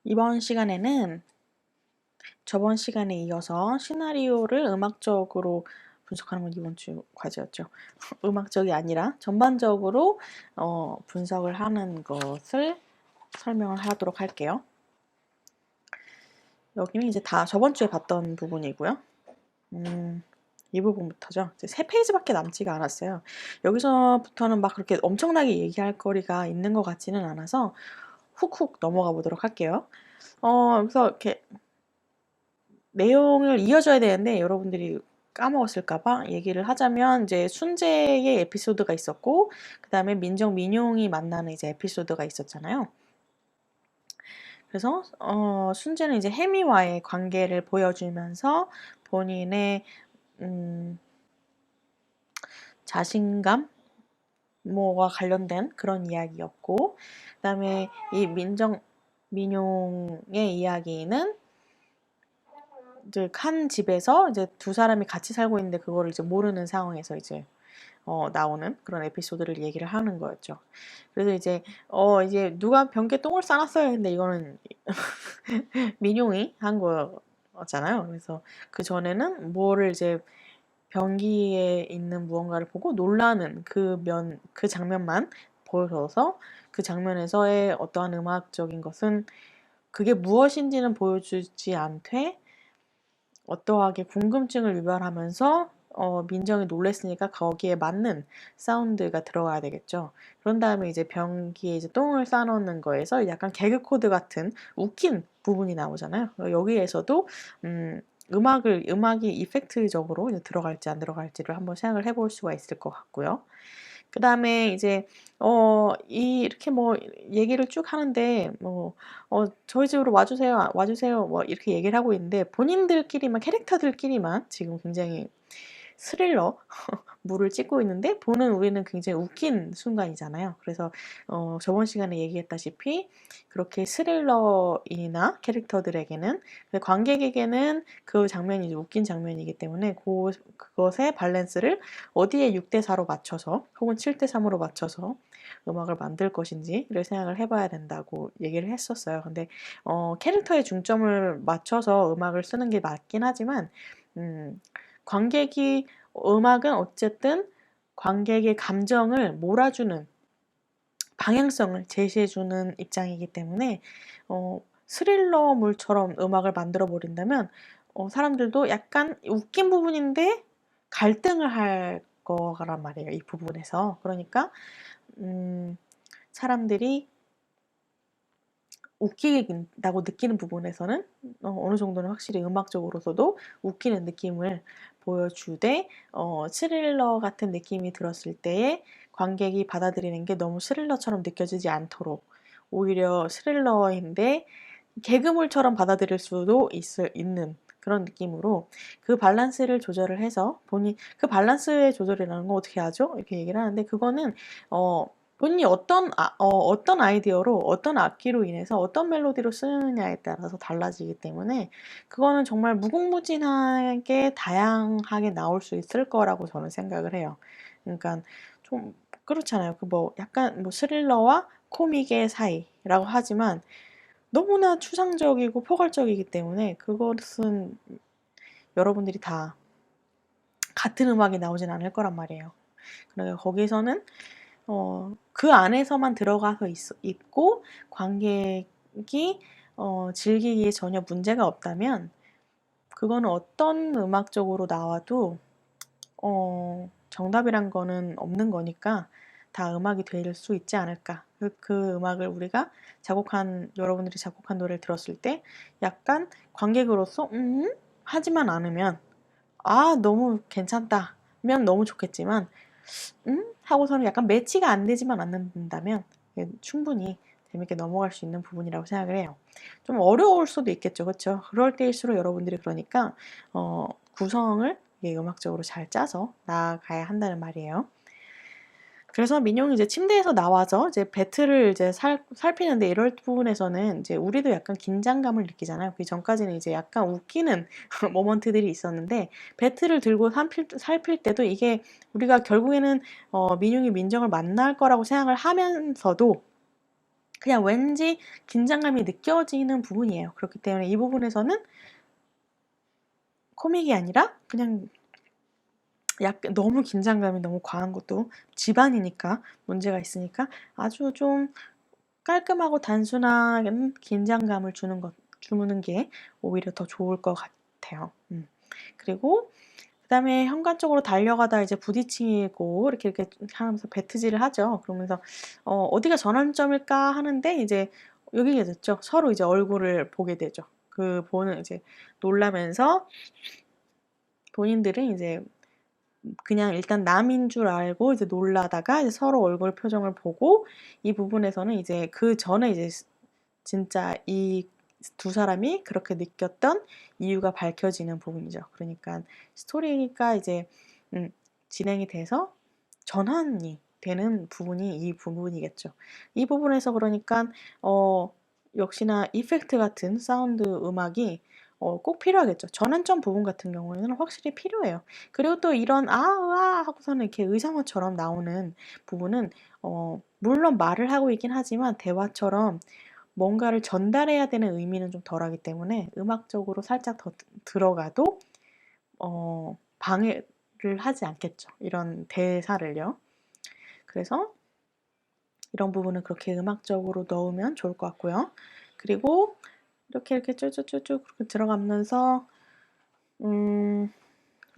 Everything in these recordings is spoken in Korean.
이번 시간에는 저번 시간에 이어서 시나리오를 음악적으로 분석하는 건 이번 주 과제였죠. 음악적이 아니라 전반적으로 분석을 하는 것을 설명을 하도록 할게요. 여기는 이제 다 저번 주에 봤던 부분이고요. 이 부분부터죠. 이제 3페이지밖에 남지가 않았어요. 여기서부터는 막 그렇게 엄청나게 얘기할 거리가 있는 것 같지는 않아서 훅훅 넘어가 보도록 할게요. 여기서 이렇게 내용을 이어줘야 되는데 여러분들이 까먹었을까봐 얘기를 하자면 이제 순재의 에피소드가 있었고 그 다음에 민정 민용이 만나는 이제 에피소드가 있었잖아요. 그래서 순재는 이제 혜미와의 관계를 보여주면서 본인의 자신감 뭐와 관련된 그런 이야기였고 그 다음에 이 민정 민용의 이야기는 이제 한 집에서 이제 두 사람이 같이 살고 있는데 그거를 이제 모르는 상황에서 이제 나오는 그런 에피소드를 얘기를 하는 거였죠. 그래서 이제 누가 변기에 똥을 싸놨어요 했는데 이거는 민용이 한 거잖아요. 그래서 그 전에는 뭐를 이제 변기에 있는 무언가를 보고 놀라는 그 장면만 보여줘서 그 장면에서의 어떠한 음악적인 것은 그게 무엇인지는 보여주지 않되 어떠하게 궁금증을 유발하면서 민정이 놀랬으니까 거기에 맞는 사운드가 들어가야 되겠죠. 그런 다음에 이제 변기에 이제 똥을 싸놓는 거에서 약간 개그 코드 같은 웃긴 부분이 나오잖아요. 여기에서도 음악이 이펙트적으로 이제 들어갈지 안 들어갈지를 한번 생각을 해볼 수가 있을 것 같고요. 그 다음에 이제 이렇게 뭐 얘기를 쭉 하는데 저희 집으로 와주세요, 와주세요, 뭐 이렇게 얘기를 하고 있는데 본인들끼리만 캐릭터들끼리만 지금 굉장히 스릴러 물을 찍고 있는데 보는 우리는 굉장히 웃긴 순간이잖아요. 그래서 저번 시간에 얘기했다시피 그렇게 스릴러이나 캐릭터들에게는 관객에게는 그 장면이 이제 웃긴 장면이기 때문에 그것의 밸런스를 어디에 6대4로 맞춰서 혹은 7대3으로 맞춰서 음악을 만들 것인지를 생각을 해봐야 된다고 얘기를 했었어요. 근데 캐릭터에 중점을 맞춰서 음악을 쓰는 게 맞긴 하지만 관객이 음악은 어쨌든 관객의 감정을 몰아주는 방향성을 제시해주는 입장이기 때문에 스릴러물처럼 음악을 만들어 버린다면 사람들도 약간 웃긴 부분인데 갈등을 할 거란 말이에요. 이 부분에서. 그러니까 사람들이 웃긴다고 느끼는 부분에서는 어느 정도는 확실히 음악적으로서도 웃기는 느낌을 보여주되 스릴러 같은 느낌이 들었을 때에 관객이 받아들이는 게 너무 스릴러처럼 느껴지지 않도록 오히려 스릴러인데 개그물처럼 받아들일 수도 있는 그런 느낌으로 그 밸런스를 조절을 해서 그 밸런스의 조절이라는 거 어떻게 하죠? 이렇게 얘기를 하는데 그거는 본인이 어떤 아이디어로 어떤 악기로 인해서 어떤 멜로디로 쓰느냐에 따라서 달라지기 때문에 그거는 정말 무궁무진하게 다양하게 나올 수 있을 거라고 저는 생각을 해요. 그러니까 좀 그렇잖아요. 약간 스릴러와 코믹의 사이라고 하지만 너무나 추상적이고 포괄적이기 때문에 그것은 여러분들이 다 같은 음악이 나오진 않을 거란 말이에요. 그러니까 거기서는 그 안에서만 들어가서 있고 관객이 즐기기에 전혀 문제가 없다면 그거는 어떤 음악적으로 나와도 정답이란 거는 없는 거니까 다 음악이 될 수 있지 않을까. 그 음악을 우리가 여러분들이 작곡한 노래를 들었을 때 약간 관객으로서 하지만 않으면 너무 괜찮다면 너무 좋겠지만 하고서는 약간 매치가 안 되지만 않는다면 충분히 재밌게 넘어갈 수 있는 부분이라고 생각을 해요. 좀 어려울 수도 있겠죠. 그렇죠? 그럴 때일수록 여러분들이 그러니까 구성을 음악적으로 잘 짜서 나아가야 한다는 말이에요. 그래서 민용이 이제 침대에서 나와서 이제 배틀을 이제 살피는데 이럴 부분에서는 이제 우리도 약간 긴장감을 느끼잖아요. 그 전까지는 이제 약간 웃기는 모먼트들이 있었는데 배틀을 들고 살필 때도 이게 우리가 결국에는 민용이 민정을 만날 거라고 생각을 하면서도 그냥 왠지 긴장감이 느껴지는 부분이에요. 그렇기 때문에 이 부분에서는 코믹이 아니라 그냥 약간 너무 긴장감이 너무 과한 것도 집안이니까 문제가 있으니까 아주 좀 깔끔하고 단순한 긴장감을 주는 게 오히려 더 좋을 것 같아요. 그리고 그다음에 현관 쪽으로 달려가다 이제 부딪히고 이렇게 하면서 배트질을 하죠. 그러면서 어디가 전환점일까 하는데 이제 여기게 됐죠. 서로 이제 얼굴을 보게 되죠. 그 보는 이제 놀라면서 본인들은 이제 그냥 일단 남인 줄 알고 이제 놀라다가 이제 서로 얼굴 표정을 보고 이 부분에서는 이제 그 전에 이제 진짜 이 두 사람이 그렇게 느꼈던 이유가 밝혀지는 부분이죠. 그러니까 스토리가 이제 진행이 돼서 전환이 되는 부분이 이 부분이겠죠. 이 부분에서 그러니까 역시나 이펙트 같은 사운드 음악이 꼭 필요하겠죠. 전환점 부분 같은 경우에는 확실히 필요해요. 그리고 또 이런 하고서는 이렇게 의상어처럼 나오는 부분은 물론 말을 하고 있긴 하지만 대화처럼 뭔가를 전달해야 되는 의미는 좀 덜하기 때문에 음악적으로 살짝 더 들어가도 방해를 하지 않겠죠. 이런 대사를요. 그래서 이런 부분은 그렇게 음악적으로 넣으면 좋을 것 같고요. 그리고 이렇게 쭉쭉쭉쭉 그렇게 들어가면서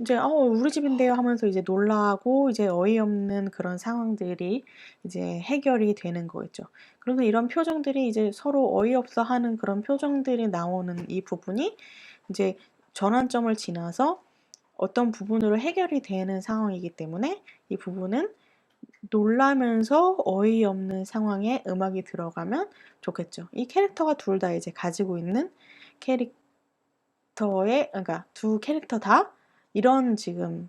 이제 우리 집인데요 하면서 이제 놀라고 이제 어이없는 그런 상황들이 이제 해결이 되는 거겠죠. 그래서 이런 표정들이 이제 서로 어이없어 하는 그런 표정들이 나오는 이 부분이 이제 전환점을 지나서 어떤 부분으로 해결이 되는 상황이기 때문에 이 부분은 놀라면서 어이없는 상황에 음악이 들어가면 좋겠죠. 이 캐릭터가 둘 다 이제 가지고 있는 그러니까 두 캐릭터 다 이런 지금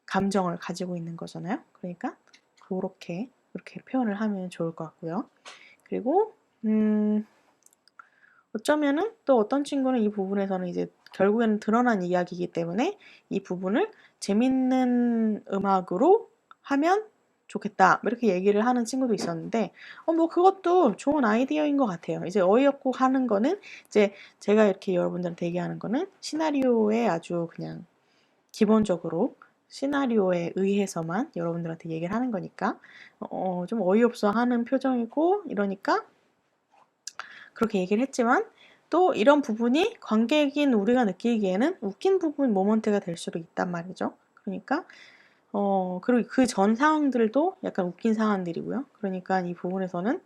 감정을 가지고 있는 거잖아요. 그러니까 그렇게 표현을 하면 좋을 것 같고요. 그리고 어쩌면은 또 어떤 친구는 이 부분에서는 이제 결국에는 드러난 이야기이기 때문에 이 부분을 재밌는 음악으로 하면 좋겠다. 이렇게 얘기를 하는 친구도 있었는데, 뭐 그것도 좋은 아이디어인 것 같아요. 이제 어이없고 하는 거는 이제 제가 이렇게 여러분들한테 얘기하는 거는 시나리오에 아주 그냥 기본적으로 시나리오에 의해서만 여러분들한테 얘기를 하는 거니까 좀 어이없어 하는 표정이고 이러니까 그렇게 얘기를 했지만 또 이런 부분이 관객인 우리가 느끼기에는 웃긴 부분 모먼트가 될 수도 있단 말이죠. 그러니까 그리고 그 전 상황들도 약간 웃긴 상황들이고요. 그러니까 이 부분에서는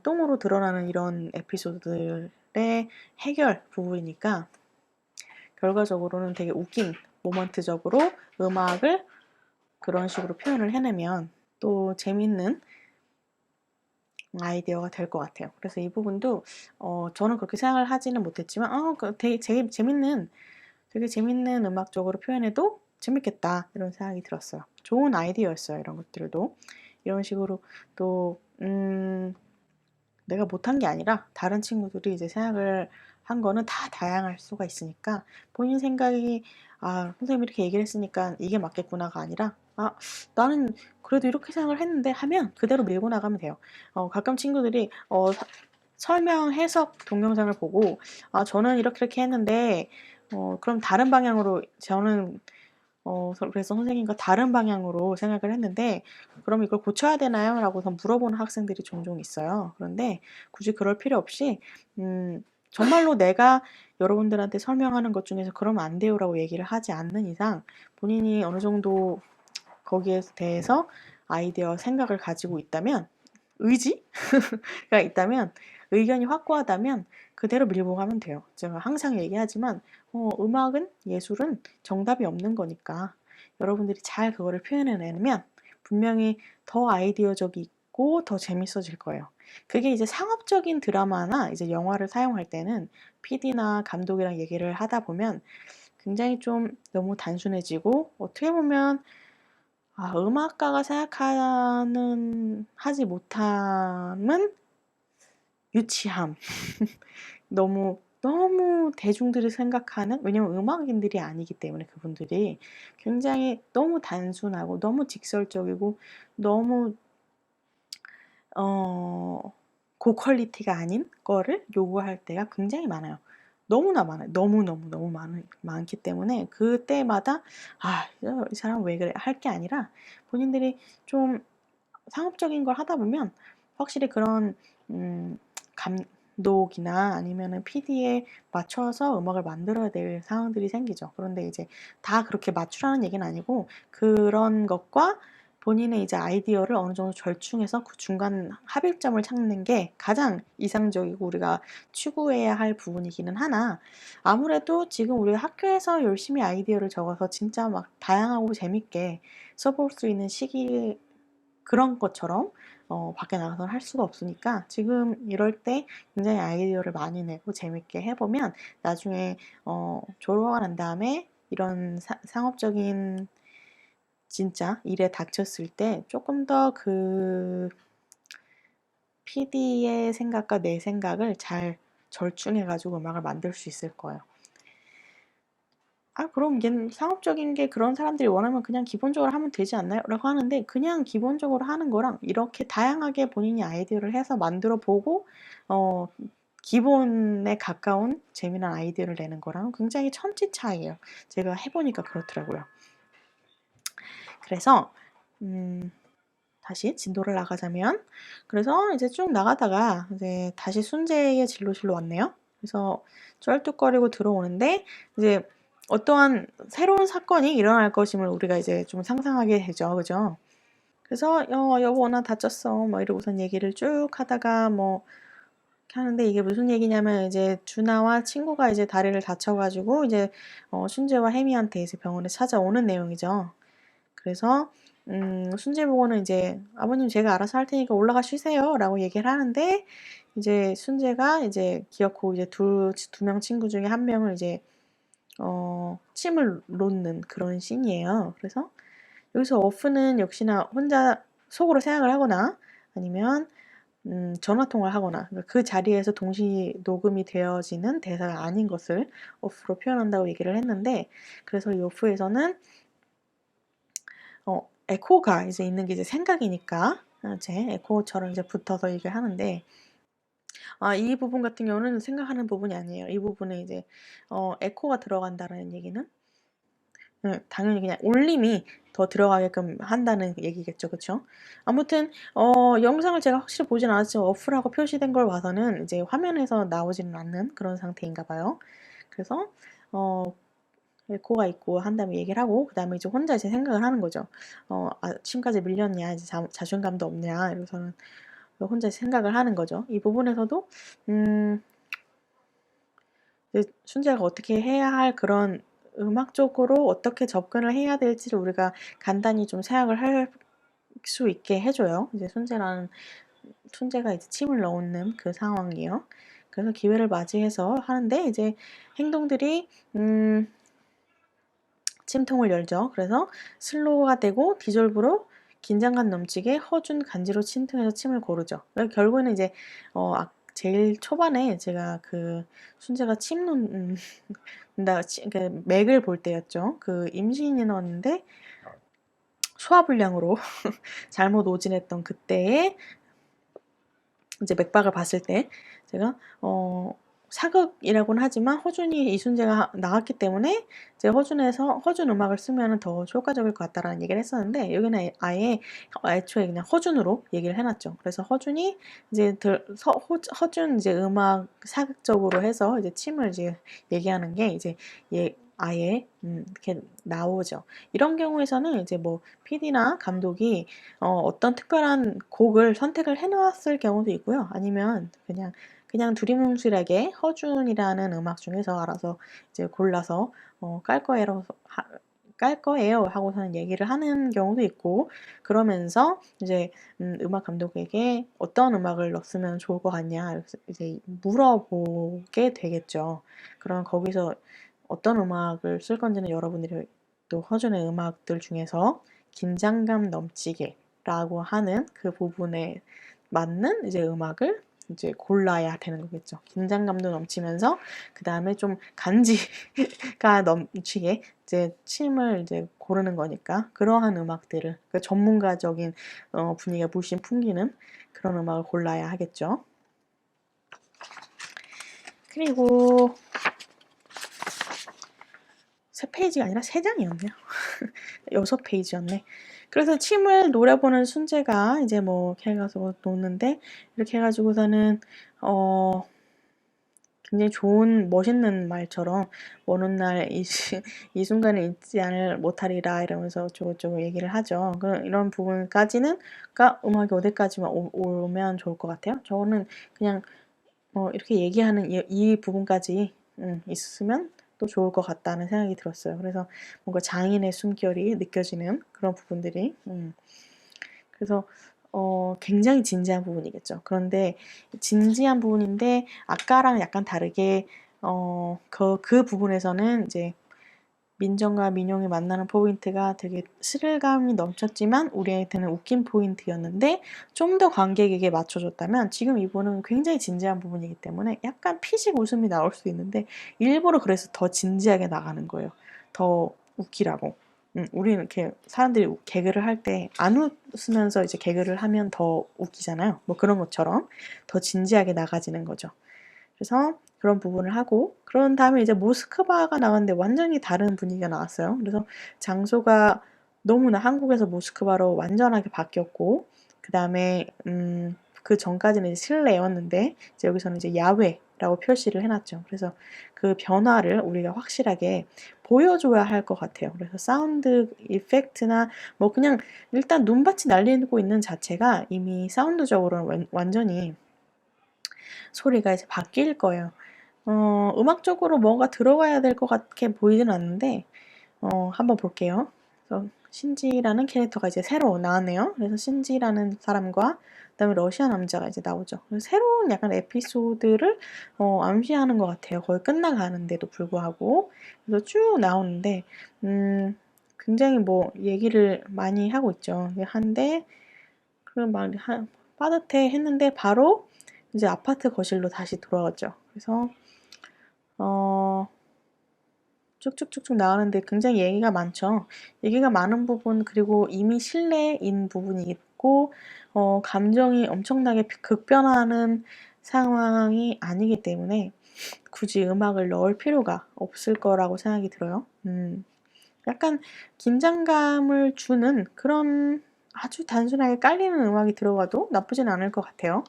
똥으로 드러나는 이런 에피소드들의 해결 부분이니까 결과적으로는 되게 웃긴 모먼트적으로 음악을 그런 식으로 표현을 해내면 또 재밌는 아이디어가 될 것 같아요. 그래서 이 부분도 저는 그렇게 생각을 하지는 못했지만 되게 되게 재밌는 음악적으로 표현해도 재밌겠다 이런 생각이 들었어요. 좋은 아이디어였어요. 이런 것들도 이런 식으로 또 내가 못한 게 아니라 다른 친구들이 이제 생각을 한 거는 다 다양할 수가 있으니까 본인 생각이 선생님이 이렇게 얘기를 했으니까 이게 맞겠구나가 아니라 나는 그래도 이렇게 생각을 했는데 하면 그대로 밀고 나가면 돼요. 가끔 친구들이 설명 해석 동영상을 보고 저는 이렇게 했는데 그럼 다른 방향으로 저는 그래서 선생님과 다른 방향으로 생각을 했는데 그럼 이걸 고쳐야 되나요? 라고서 물어보는 학생들이 종종 있어요. 그런데 굳이 그럴 필요 없이 정말로 내가 여러분들한테 설명하는 것 중에서 그러면 안 돼요라고 얘기를 하지 않는 이상 본인이 어느 정도 거기에 대해서 아이디어 생각을 가지고 있다면 의지가 있다면 의견이 확고하다면 그대로 밀고 가면 돼요. 제가 항상 얘기하지만 음악은 예술은 정답이 없는 거니까 여러분들이 잘 그거를 표현해내면 분명히 더 아이디어적이고 더 재밌어질 거예요. 그게 이제 상업적인 드라마나 이제 영화를 사용할 때는 PD나 감독이랑 얘기를 하다 보면 굉장히 좀 너무 단순해지고 어떻게 보면 음악가가 하지 못함은 유치함. 너무 대중들이 생각하는 왜냐면 음악인들이 아니기 때문에 그분들이 굉장히 너무 단순하고 너무 직설적이고 너무 고퀄리티가 아닌 거를 요구할 때가 굉장히 많아요. 너무나 많아요. 너무너무 많기 때문에 그때마다 이 사람 왜 그래 할 게 아니라 본인들이 좀 상업적인 걸 하다 보면 확실히 그런 감독이나 아니면은 PD에 맞춰서 음악을 만들어야 될 상황들이 생기죠. 그런데 이제 다 그렇게 맞추라는 얘기는 아니고 그런 것과 본인의 이제 아이디어를 어느 정도 절충해서 그 중간 합일점을 찾는 게 가장 이상적이고 우리가 추구해야 할 부분이기는 하나 아무래도 지금 우리가 학교에서 열심히 아이디어를 적어서 진짜 막 다양하고 재밌게 써볼 수 있는 시기 그런 것처럼 밖에 나가서는 할 수가 없으니까 지금 이럴 때 굉장히 아이디어를 많이 내고 재밌게 해보면 나중에 졸업하고 난 다음에 이런 상업적인 진짜 일에 닥쳤을 때 조금 더 그 PD의 생각과 내 생각을 잘 절충해가지고 음악을 만들 수 있을 거예요. 그럼 얘는 상업적인 게 그런 사람들이 원하면 그냥 기본적으로 하면 되지 않나요? 라고 하는데 그냥 기본적으로 하는 거랑 이렇게 다양하게 본인이 아이디어를 해서 만들어 보고 기본에 가까운 재미난 아이디어를 내는 거랑 굉장히 천지 차이예요. 제가 해보니까 그렇더라고요. 그래서 다시 진도를 나가자면 그래서 이제 쭉 나가다가 이제 다시 순재의 진로실로 왔네요. 그래서 쩔뚝거리고 들어오는데 이제 어떠한 새로운 사건이 일어날 것임을 우리가 이제 좀 상상하게 되죠. 그죠? 그래서 여보 나 다쳤어. 뭐 이러고선 얘기를 쭉 하다가 뭐 이렇게 하는데 이게 무슨 얘기냐면 이제 준하와 친구가 이제 다리를 다쳐가지고 이제 순재와 혜미한테 이제 병원에 찾아오는 내용이죠. 그래서 순재 보고는 이제 아버님 제가 알아서 할 테니까 올라가 쉬세요 라고 얘기를 하는데 이제 순재가 이제 기어코 이제 두 명 친구 중에 한 명을 이제 침을 놓는 그런 씬이에요. 그래서 여기서 어프는 역시나 혼자 속으로 생각을 하거나 아니면 전화통화를 하거나 그 자리에서 동시 녹음이 되어지는 대사가 아닌 것을 어프로 표현한다고 얘기를 했는데 그래서 이 어프에서는 에코가 이제 있는 게 이제 생각이니까 이제 에코처럼 이제 붙어서 얘기를 하는데 이 부분 같은 경우는 생각하는 부분이 아니에요. 이 부분에 이제 에코가 들어간다라는 얘기는 당연히 그냥 올림이 더 들어가게끔 한다는 얘기겠죠. 그쵸? 아무튼 영상을 제가 확실히 보진 않았지만 어프라고 표시된 걸 봐서는 이제 화면에서 나오지는 않는 그런 상태인가 봐요. 그래서 에코가 있고 한 다음에 얘기를 하고 그 다음에 이제 혼자 이제 생각을 하는 거죠. 침까지 밀렸냐 이제 자존감도 없냐 이러고서는 혼자 생각을 하는 거죠. 이 부분에서도 순재가 어떻게 해야 할 그런 음악적으로 어떻게 접근을 해야 될지를 우리가 간단히 좀 생각을 할 수 있게 해줘요. 이제 순재가 이제 침을 넣는 그 상황이에요. 그래서 기회를 맞이해서 하는데 이제 행동들이 침통을 열죠. 그래서 슬로우가 되고 디졸브로 긴장감 넘치게 허준 간지로 침통해서 침을 고르죠. 결국에는 이제 제일 초반에 제가 그 순재가 침 놓는다 그 맥을 볼 때였죠. 그 임신이었는데 소화불량으로 잘못 오진했던 그때에 이제 맥박을 봤을 때 제가 사극이라고는 하지만 허준이 이순재가 나왔기 때문에 이제 허준 음악을 쓰면 더 효과적일 것 같다라는 얘기를 했었는데 여기는 아예 애초에 그냥 허준으로 얘기를 해놨죠. 그래서 허준이 이제 허준 이제 음악 사극적으로 해서 이제 침을 이제 얘기하는 게 이제 아예 이렇게 나오죠. 이런 경우에서는 이제 뭐 PD나 감독이 어떤 특별한 곡을 선택을 해놨을 경우도 있고요. 아니면 그냥 두리뭉실하게 허준이라는 음악 중에서 알아서 이제 골라서 깔 거예요 하고서는 얘기를 하는 경우도 있고 그러면서 이제 음악 감독에게 어떤 음악을 넣었으면 좋을 것 같냐 이제 물어보게 되겠죠. 그럼 거기서 어떤 음악을 쓸 건지는 여러분들이 또 허준의 음악들 중에서 긴장감 넘치게 라고 하는 그 부분에 맞는 이제 음악을 이제 골라야 되는 거겠죠. 긴장감도 넘치면서 그 다음에 좀 간지가 넘치게 이제 침을 이제 고르는 거니까 그러한 음악들을 전문가적인 분위기가 물씬 풍기는 그런 음악을 골라야 하겠죠. 그리고 3페이지가 아니라 3장이었네요. 6페이지였네. 그래서 침을 노려보는 순재가 이제 뭐 이렇게 해가지고 놓는데, 이렇게 해가지고서는 굉장히 좋은 멋있는 말처럼 어느 날 이 순간을 잊지 못하리라 이러면서 어쩌고저쩌고 얘기를 하죠. 이런 부분까지는 그러니까 음악이 어디까지만 오면 좋을 것 같아요. 저는 그냥 이렇게 얘기하는 이 부분까지 있으면 또 좋을 것 같다는 생각이 들었어요. 그래서 뭔가 장인의 숨결이 느껴지는 그런 부분들이 그래서 굉장히 진지한 부분이겠죠. 그런데 진지한 부분인데 아까랑 약간 다르게 그 부분에서는 이제 민정과 민용이 만나는 포인트가 되게 스릴감이 넘쳤지만 우리한테는 웃긴 포인트였는데 좀 더 관객에게 맞춰줬다면 지금 이분은 굉장히 진지한 부분이기 때문에 약간 피식 웃음이 나올 수 있는데 일부러 그래서 더 진지하게 나가는 거예요. 더 웃기라고. 우리는 이렇게 사람들이 개그를 할 때 안 웃으면서 이제 개그를 하면 더 웃기잖아요. 뭐 그런 것처럼 더 진지하게 나가지는 거죠. 그래서 그런 부분을 하고 그런 다음에 이제 모스크바가 나왔는데 완전히 다른 분위기가 나왔어요. 그래서 장소가 너무나 한국에서 모스크바로 완전하게 바뀌었고 그 다음에 그 전까지는 이제 실내였는데 이제 여기서는 이제 야외라고 표시를 해놨죠. 그래서 그 변화를 우리가 확실하게 보여줘야 할 것 같아요. 그래서 사운드 이펙트나 뭐 그냥 일단 눈밭이 날리고 있는 자체가 이미 사운드적으로는 완전히 소리가 이제 바뀔 거예요. 음악적으로 뭔가 들어가야 될 것 같게 보이진 않는데, 한번 볼게요. 그래서 신지라는 캐릭터가 이제 새로 나왔네요. 그래서 신지라는 사람과 그다음에 러시아 남자가 이제 나오죠. 새로운 약간 에피소드를 암시하는 것 같아요. 거의 끝나가는데도 불구하고. 그래서 쭉 나오는데, 굉장히 뭐 얘기를 많이 하고 있죠. 한데, 그럼 막 빠듯해 했는데 바로 이제 아파트 거실로 다시 돌아왔죠. 그래서 쭉쭉쭉쭉 나오는데 굉장히 얘기가 많죠. 얘기가 많은 부분 그리고 이미 실내인 부분이 있고 감정이 엄청나게 급변하는 상황이 아니기 때문에 굳이 음악을 넣을 필요가 없을 거라고 생각이 들어요. 약간 긴장감을 주는 그런 아주 단순하게 깔리는 음악이 들어가도 나쁘진 않을 것 같아요.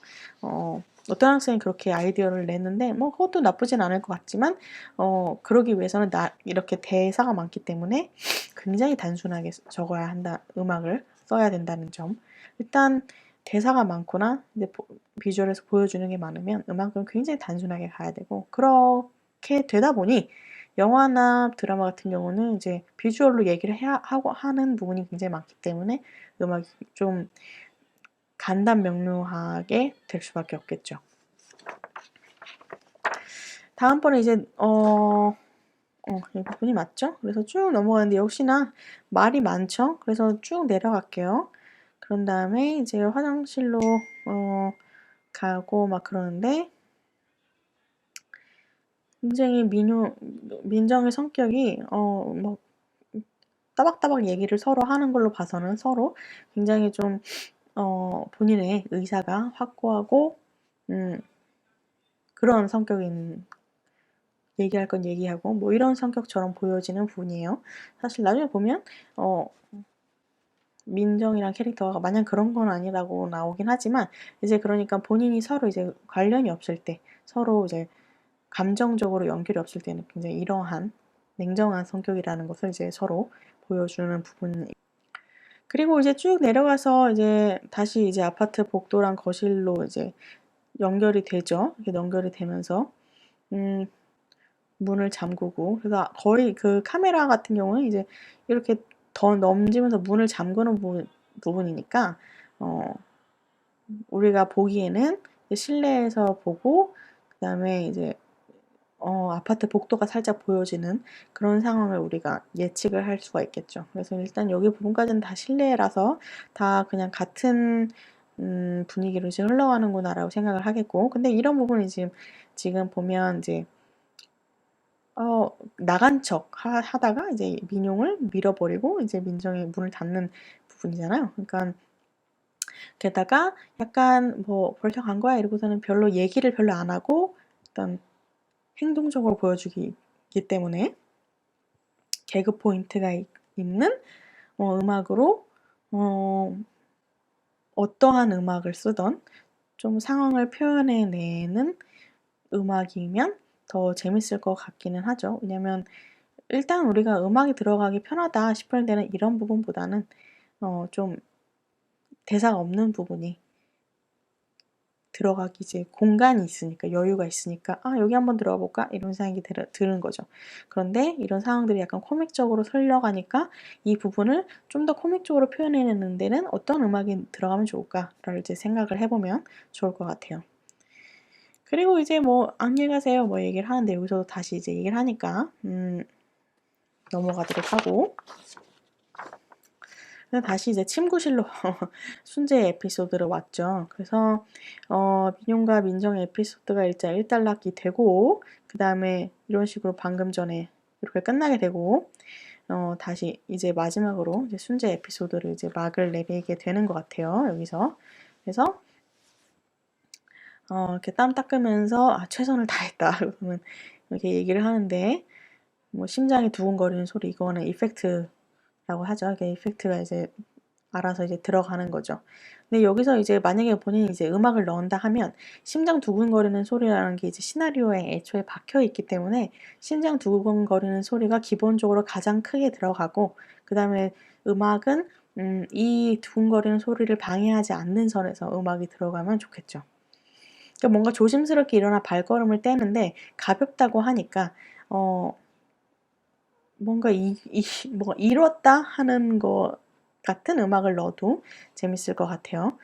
어떤 학생이 그렇게 아이디어를 냈는데 뭐 그것도 나쁘진 않을 것 같지만 그러기 위해서는 이렇게 대사가 많기 때문에 굉장히 단순하게 적어야 한다. 음악을 써야 된다는 점. 일단 대사가 많거나 이제 비주얼에서 보여주는 게 많으면 음악은 굉장히 단순하게 가야 되고 그렇게 되다 보니 영화나 드라마 같은 경우는 이제 비주얼로 얘기를 하고 하는 부분이 굉장히 많기 때문에 음악이 좀 간단 명료하게 될 수밖에 없겠죠. 다음번에 이제 이 부분이 맞죠? 그래서 쭉 넘어가는데 역시나 말이 많죠? 그래서 쭉 내려갈게요. 그런 다음에 이제 화장실로 가고 막 그러는데 굉장히 민정의 성격이 뭐 따박따박 얘기를 서로 하는 걸로 봐서는 서로 굉장히 좀 본인의 의사가 확고하고 그런 성격인 얘기할 건 얘기하고 뭐 이런 성격처럼 보여지는 분이에요. 사실 나중에 보면 민정이랑 캐릭터가 마냥 그런 건 아니라고 나오긴 하지만 이제 그러니까 본인이 서로 이제 관련이 없을 때 서로 이제 감정적으로 연결이 없을 때는 굉장히 이러한 냉정한 성격이라는 것을 이제 서로 보여주는 부분. 그리고 이제 쭉 내려가서 이제 다시 이제 아파트 복도랑 거실로 이제 연결이 되죠. 이렇게 연결이 되면서 문을 잠그고 그래서 거의 그 카메라 같은 경우는 이제 이렇게 더 넘지면서 문을 잠그는 부분이니까 우리가 보기에는 실내에서 보고 그다음에 이제 아파트 복도가 살짝 보여지는 그런 상황을 우리가 예측을 할 수가 있겠죠. 그래서 일단 여기 부분까지는 다 실내라서 다 그냥 같은 분위기로 이제 흘러가는구나라고 생각을 하겠고, 근데 이런 부분이 지금 보면 이제 나간 척 하다가 이제 민용을 밀어버리고 이제 민정이 문을 닫는 부분이잖아요. 그러니까 게다가 약간 뭐 벌써 간 거야 이러고서는 얘기를 별로 안 하고 일단 행동적으로 보여주기 때문에 개그 포인트가 있는 음악으로 어떠한 음악을 쓰던 좀 상황을 표현해내는 음악이면 더 재밌을 것 같기는 하죠. 왜냐면 일단 우리가 음악이 들어가기 편하다 싶을 때는 이런 부분보다는 좀 대사가 없는 부분이 들어가기 이제 공간이 있으니까 여유가 있으니까 여기 한번 들어가 볼까 이런 생각이 드는 거죠. 그런데 이런 상황들이 약간 코믹적으로 흘러가니까 이 부분을 좀 더 코믹적으로 표현해내는 데는 어떤 음악이 들어가면 좋을까를 이제 생각을 해보면 좋을 것 같아요. 그리고 이제 뭐 안녕히 가세요 뭐 얘기를 하는데 여기서 다시 이제 얘기를 하니까 넘어가도록 하고 다시 이제 침구실로 순재 에피소드로 왔죠. 그래서 민용과 민정의 에피소드가 일단 일단락이 되고 그 다음에 이런 식으로 방금 전에 이렇게 끝나게 되고 다시 이제 마지막으로 이제 순재 에피소드를 이제 막을 내리게 되는 것 같아요. 여기서 그래서 이렇게 땀 닦으면서 최선을 다했다. 그러면 이렇게 얘기를 하는데 뭐 심장이 두근거리는 소리 이거는 이펙트라고 하죠. 이게 이펙트가 이제 알아서 이제 들어가는 거죠. 근데 여기서 이제 만약에 본인이 이제 음악을 넣는다 하면 심장 두근거리는 소리라는 게 이제 시나리오에 애초에 박혀 있기 때문에 심장 두근거리는 소리가 기본적으로 가장 크게 들어가고 그 다음에 음악은 이 두근거리는 소리를 방해하지 않는 선에서 음악이 들어가면 좋겠죠. 그러니까 뭔가 조심스럽게 일어나 발걸음을 떼는데 가볍다고 하니까 뭔가 뭔가 이뤘다 하는 것 같은 음악을 넣어도 재밌을 것 같아요.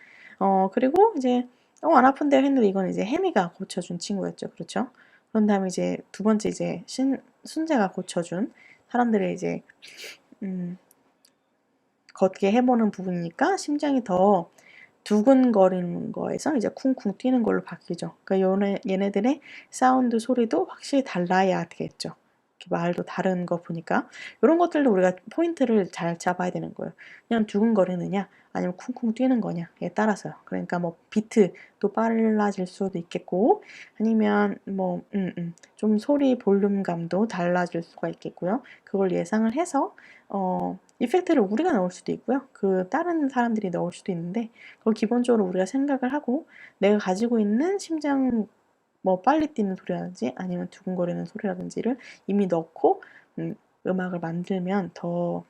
그리고 이제 안 아픈데 했는데 이건 이제 혜미가 고쳐준 친구였죠. 그렇죠? 그런 다음에 이제 두 번째 이제 순재가 고쳐준 사람들을 이제 걷게 해보는 부분이니까 심장이 더 두근거리는 거에서 이제 쿵쿵 뛰는 걸로 바뀌죠. 그러니까 얘네들의 사운드 소리도 확실히 달라야 되겠죠. 말도 다른 거 보니까 이런 것들도 우리가 포인트를 잘 잡아야 되는 거예요. 그냥 두근거리느냐 아니면 쿵쿵 뛰는 거냐에 따라서요. 그러니까 뭐 비트도 빨라질 수도 있겠고 아니면 뭐 좀 소리 볼륨감도 달라질 수가 있겠고요. 그걸 예상을 해서 이펙트를 우리가 넣을 수도 있고요. 다른 사람들이 넣을 수도 있는데 그걸 기본적으로 우리가 생각을 하고 내가 가지고 있는 심장 뭐 빨리 뛰는 소리라든지 아니면 두근거리는 소리라든지를 이미 넣고 음악을 만들면 더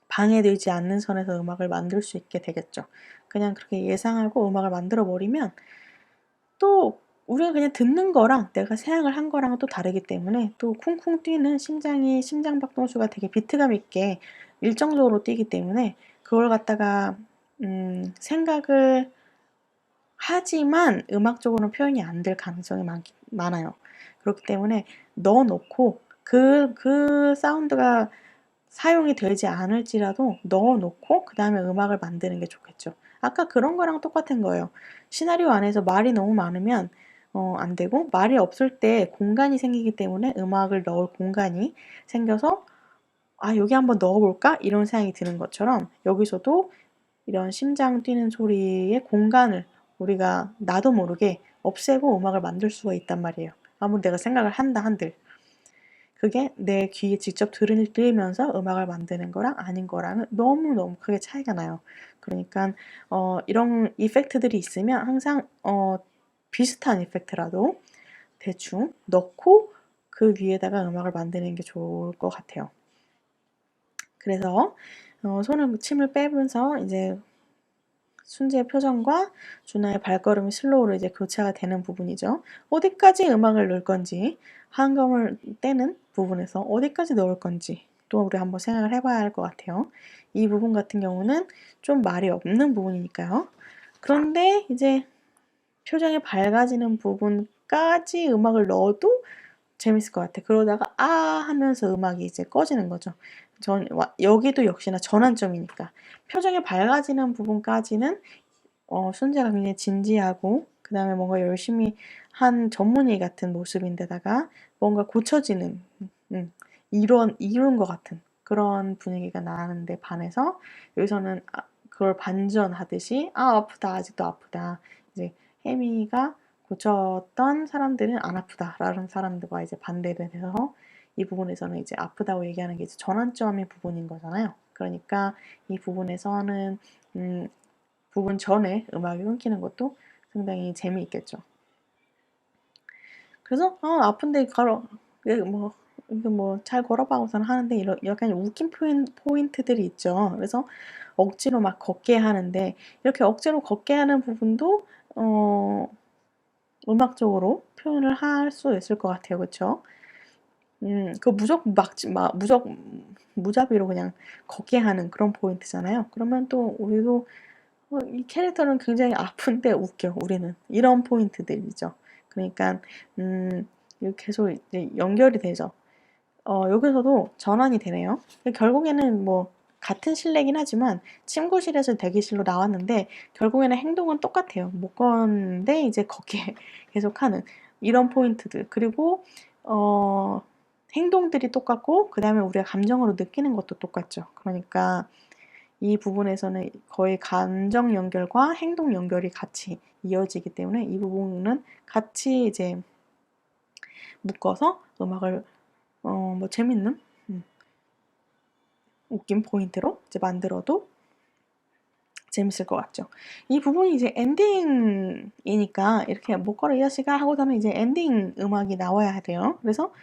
방해되지 않는 선에서 음악을 만들 수 있게 되겠죠. 그냥 그렇게 예상하고 음악을 만들어 버리면 또 우리가 그냥 듣는 거랑 내가 생각을 한 거랑은 또 다르기 때문에 또 쿵쿵 뛰는 심장 박동수가 되게 비트감 있게 일정적으로 뛰기 때문에 그걸 갖다가 생각을 하지만 음악적으로는 표현이 안 될 가능성이 많아요. 그렇기 때문에 넣어놓고 그 사운드가 사용이 되지 않을지라도 넣어놓고 그 다음에 음악을 만드는 게 좋겠죠. 아까 그런 거랑 똑같은 거예요. 시나리오 안에서 말이 너무 많으면 안 되고 말이 없을 때 공간이 생기기 때문에 음악을 넣을 공간이 생겨서 여기 한번 넣어볼까? 이런 생각이 드는 것처럼 여기서도 이런 심장 뛰는 소리의 공간을 우리가 나도 모르게 없애고 음악을 만들 수가 있단 말이에요. 아무리 내가 생각을 한다 한들. 그게 내 귀에 직접 들으면서 음악을 만드는 거랑 아닌 거랑은 너무너무 크게 차이가 나요. 그러니까 이런 이펙트들이 있으면 항상 비슷한 이펙트라도 대충 넣고 그 위에다가 음악을 만드는 게 좋을 것 같아요. 그래서 침을 빼면서 이제 순재의 표정과 준하의 발걸음이 슬로우로 이제 교차가 되는 부분이죠. 어디까지 음악을 넣을 건지 한검을 떼는 부분에서 어디까지 넣을 건지 또 우리 한번 생각을 해봐야 할 것 같아요. 이 부분 같은 경우는 좀 말이 없는 부분이니까요. 그런데 이제 표정이 밝아지는 부분까지 음악을 넣어도 재밌을 것 같아. 그러다가 하면서 음악이 이제 꺼지는 거죠. 여기도 역시나 전환점이니까 표정이 밝아지는 부분까지는 순재가 굉장히 진지하고 그 다음에 뭔가 열심히 한 전문의 같은 모습인데다가 뭔가 고쳐지는 이룬 것 같은 그런 분위기가 나는데 반해서 여기서는 그걸 반전하듯이 아프다 아직도 아프다 이제 혜미가 고쳤던 사람들은 안 아프다라는 사람들과 이제 반대돼서 이 부분에서는 이제 아프다고 얘기하는 게 이제 전환점의 부분인 거잖아요. 그러니까 이 부분에서는 부분 전에 음악이 끊기는 것도 상당히 재미있겠죠. 그래서 아픈데 걸어 이거 뭐 잘 걸어봐고선 하는데 이런 약간 웃긴 포인트들이 있죠. 그래서 억지로 막 걷게 하는데 이렇게 억지로 걷게 하는 부분도 음악적으로 표현을 할 수 있을 것 같아요. 그쵸? 그 무자비로 그냥 걷게 하는 그런 포인트잖아요. 그러면 또 우리도 이 캐릭터는 굉장히 아픈데 웃겨, 우리는. 이런 포인트들이죠. 그러니까, 계속 이제 연결이 되죠. 여기서도 전환이 되네요. 결국에는 뭐, 같은 실내긴 하지만, 침구실에서 대기실로 나왔는데, 결국에는 행동은 똑같아요. 못 걷는데, 이제 걷게 계속하는 이런 포인트들. 그리고, 행동들이 똑같고, 그 다음에 우리가 감정으로 느끼는 것도 똑같죠. 그러니까, 이 부분에서는 거의 감정 연결과 행동 연결이 같이 이어지기 때문에 이 부분은 같이 이제 묶어서 음악을 뭐 재밌는 웃긴 포인트로 이제 만들어도 재밌을 것 같죠. 이 부분이 이제 엔딩이니까 이렇게 목걸어 이 자식아 하고서는 이제 엔딩 음악이 나와야 돼요. 그래서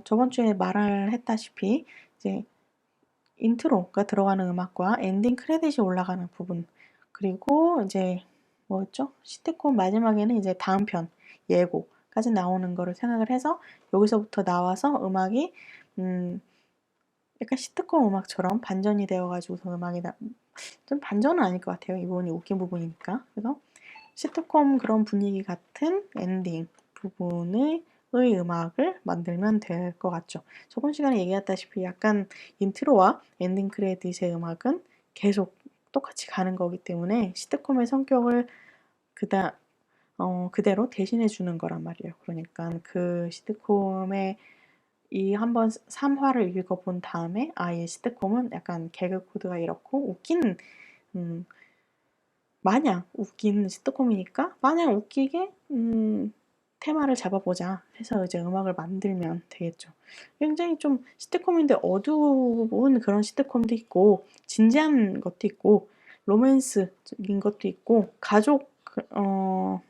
저번 주에 말을 했다시피 이제 인트로가 들어가는 음악과 엔딩 크레딧이 올라가는 부분 그리고 이제 뭐였죠? 시트콤 마지막에는 이제 다음 편 예고까지 나오는 거를 생각을 해서 여기서부터 나와서 음악이 약간 시트콤 음악처럼 반전이 되어가지고서 좀 반전은 아닐 것 같아요. 이 부분이 웃긴 부분이니까. 그래서 시트콤 그런 분위기 같은 엔딩 부분의 음악을 만들면 될 것 같죠. 저번 시간에 얘기했다시피 약간 인트로와 엔딩 크레딧의 음악은 계속 똑같이 가는 거기 때문에 시트콤의 성격을 그대로 대신해 주는 거란 말이에요. 그러니까 그 시트콤의 이 한번 3화를 읽어본 다음에 이 시트콤은 약간 개그 코드가 이렇고 마냥 웃긴 시트콤이니까 마냥 웃기게 테마를 잡아보자 해서 이제 음악을 만들면 되겠죠. 굉장히 좀 시트콤인데 어두운 그런 시트콤도 있고 진지한 것도 있고 로맨스적인 것도 있고 가족 뭐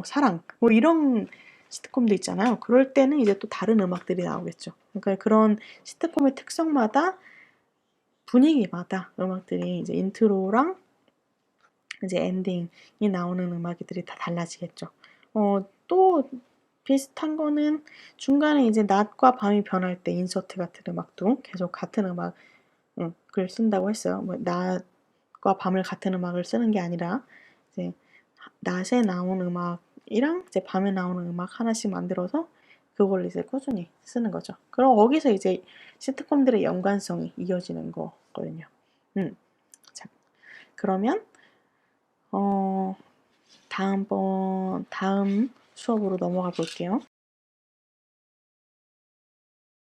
사랑 뭐 이런 시트콤도 있잖아요. 그럴 때는 이제 또 다른 음악들이 나오겠죠. 그러니까 그런 시트콤의 특성마다 분위기마다 음악들이 이제 인트로랑 이제 엔딩이 나오는 음악들이 다 달라지겠죠. 또 비슷한 거는 중간에 이제 낮과 밤이 변할 때 인서트 같은 음악도 계속 같은 음악을 쓴다고 했어요. 뭐 낮과 밤을 같은 음악을 쓰는 게 아니라 이제 낮에 나오는 음악이랑 이제 밤에 나오는 음악 하나씩 만들어서 그걸 이제 꾸준히 쓰는 거죠. 그럼 거기서 이제 시트콤들의 연관성이 이어지는 거거든요. 자, 그러면 다음 수업으로 넘어가 볼게요.